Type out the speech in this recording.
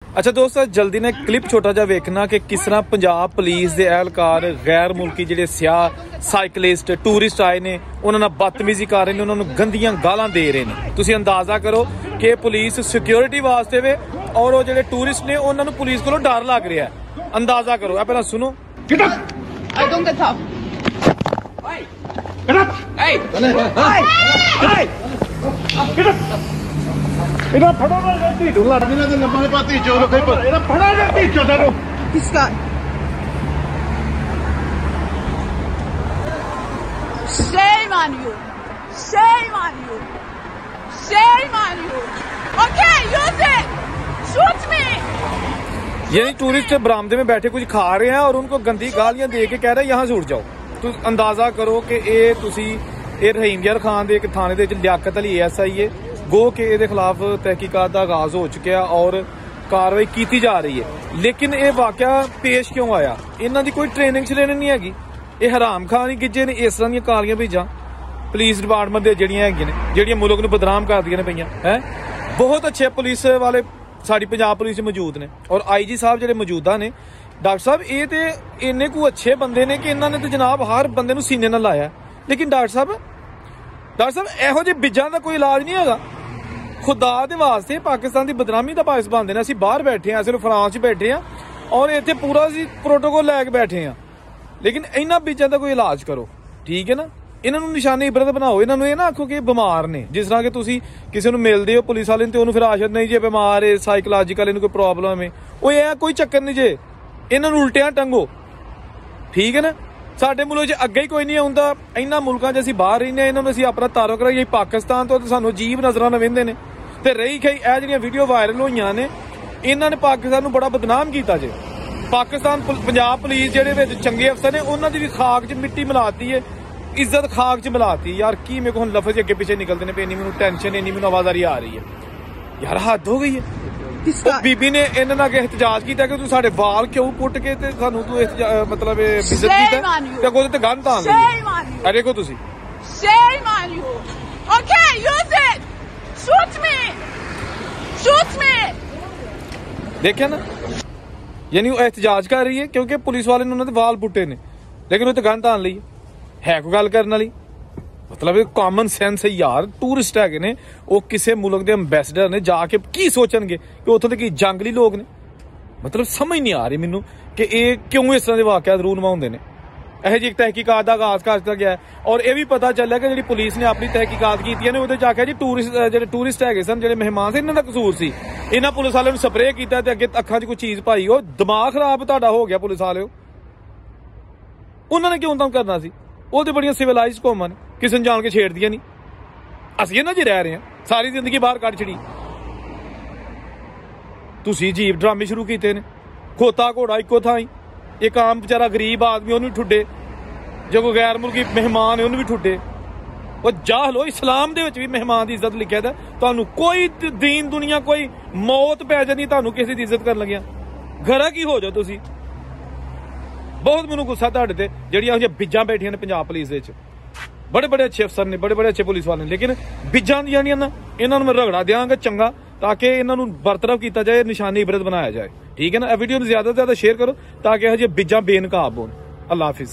अच्छा दोस्तों, जल्दी ने क्लिप छोटा जा वेखना कि किस तरह पंजाब पुलिस के एहलकार गैर मुल्की जिहड़े सियाह साइकलिस्ट टूरिस्ट आए ने उन्हां नाल बदतमीजी कर रहे हैं, उन्होंने गंदियां गालां दे रहे हैं। तुसीं अंदाजा करो कि पुलिस सिक्योरिटी वास्ते वे और वो जिहड़े टूरिस्ट ने उन्होंने पुलिस कोलों डर लग रहा है। अंदाजा करो। आप पहला सुनो। Shame on you! Shame on you! Shame on you! Okay, use it! Shoot me! यानी टूरिस्ट बरामदे में बैठे कुछ खा रहे हैं और उनको गंदी गालियां दे के कह रहे हैं यहाँ से उठ जाओ। तो अंदाजा करो कि ये रहीम यार खान दे थाने दे लियाकत अली ASI है गो के ये खिलाफ तहकीकात का आगाज हो चुका और कार्रवाई की जा रही है। लेकिन ये वाकया पेश क्यों आया? इन्हों की कोई ट्रेनिंग श्रेनिंग नहीं हैगी। ये हराम खान ही गिजे ने इस तरह दी कालियां भेजा पुलिस डिपार्टमेंट दे जड़ियां मुल्क नूं बदनाम कर दियां ने पईयां हैं। बहुत अच्छे पुलिस वाले साडी पंजाब पुलिस मौजूद ने और IG साहब जिहड़े मौजूदा ने डॉक्टर साहब ये तो इन्ने को अच्छे बंदे ने कि इन्होंने तो जनाब हर बंदे नूं सीने नाल लाया। लेकिन डॉक्टर साहब इहो जिहे बिजां दा कोई इलाज नहीं हैगा। खुदा दे वास्ते पाकिस्तान की बदनामी का बायस बनते हैं। असीं बाहर बैठे हैं, सिर्फ फ्रांस बैठे हैं और इत्थे पूरा असीं प्रोटोकॉल लैके बैठे हैं। लेकिन इन्हां बिजां दा कोई इलाज करो, ठीक है ना। इन्हां नूं निशानी इबरत बनाओ। इन्हां नूं ये ना आखो कि बीमार ने। जिस तरह कि तुसीं किसी नूं मिलदे हो पुलिस वाले ते उहनूं फिर आशत नहीं जे बीमार है साइकोलॉजिकल इन्हूं कोई प्रॉब्लम है। वो ये कोई चक्कर नहीं जे, इन्हां नूं उल्टियां टंगो, ठीक है ना। साडे मुल्क च अगे ही कोई नहीं आउंदा। इन्हां मुल्कां च असीं बाहर रहिंदे, इन्हां नूं असीं अपना तारुक रखिए पाकिस्तान तो सानूं अजीब नज़रां नाल वेंदे ने। ते रही गई ਇਹ ਜਿਹੜੀਆਂ वीडियो वायरल होईयां ने इन्हां ने पाकिस्तान नूं बड़ा बदनाम कीता जे। पाकिस्तान पंजाब पुलिस जिहड़े विच चंगे अफसर ने उन्हां दी भी खाक च मिट्टी मिलाती है, इज्जत खाक च मिलाती। यार की मेरे को हुण लफ्ज़ अगे पीछे निकलते ने पे इन्नी मैनूं टेंशन इन्नी मैनूं आवाज़ारी आ रही है। यार हद हो गई है। बीबी ने इन्हां नाल एहतजाज कीता कि तू साडे वाल क्यों पुट के ते सानूं तू मतलब बेइज्जत कीता ते अगों ते गन तां लई। अरे को तुसीं Shame on you! Okay, use it! Shoot me! Shoot me! देखिया ना, यानी वो एहतजाज कर रही है क्योंकि पुलिस वाले ने उन्होंने वाल पुट्टे ने, लेकिन वो तो गन तान ली है कोई गल करने वाली। मतलब कॉमन सेंस है यार। टूरिस्ट है ने वो किसी मुल्क के अंबैसडर ने जाके की सोचणगे कि उतों के जंगली लोग ने। मतलब समझ नहीं आ रही मैनू कि ये क्यों इस तरह के वाकयात रूनमा होंदे ने। यह जी तहकीकात का आगाज कर दिता गया है और यह भी पता चलिया कि जी पुलिस ने अपनी तहकीकात की आख्या जी टूरिस्ट है सन जो मेहमान से इन्हों का कसूर से इन्होंने पुलिस वाले स्प्रे किया अगे अखा च कोई चीज पाई हो दिमाग खराब तुहाडा हो गया पुलिस वाले उन्होंने क्यों तंग करना सी। वो तो बड़िया सिविलाइज कौमां ने किसी ने जान के छेड़दियां नहीं। असीं इन्हां च रह रहे हैं सारी जिंदगी बाहर कट छड़ी। तुसीं अजीब ड्रामे शुरू किए ने। खोता घोड़ा इको थाई, एक आम बेचारा गरीब आदमी उन्होंने भी ठुड्डे, जो कोई गैर मुल्की मेहमान है उन्होंने भी ठुड्डे। और जाहलो इस्लाम दे विच भी मेहमान की इज्जत लिखिया था। तुहानूं कोई दीन दुनिया कोई मौत पै जानी तुहानूं किसी की इज्जत कर लगिया घरा की हो जाओ तुसीं। बहुत मैनूं गुस्सा तुहाडे ते जिहड़ियां बिजां बैठियां ने पंजाब पुलिस दे विच। बड़े बड़े अच्छे अफसर ने, बड़े बड़े अच्छे पुलिस वाले ने, लेकिन बिजां दी जानियां ना इन्हां नूं मैं रगड़ा देंगा चंगा ताकि इन्हां नूं बरतरफ किया जाए, निशानी इबरत बनाया जाए, ठीक है ना। वीडियो ज्यादा से ज्यादा शेयर करो ताकि यह बिजां बेनकाब होन। अल्लाह हाफिज।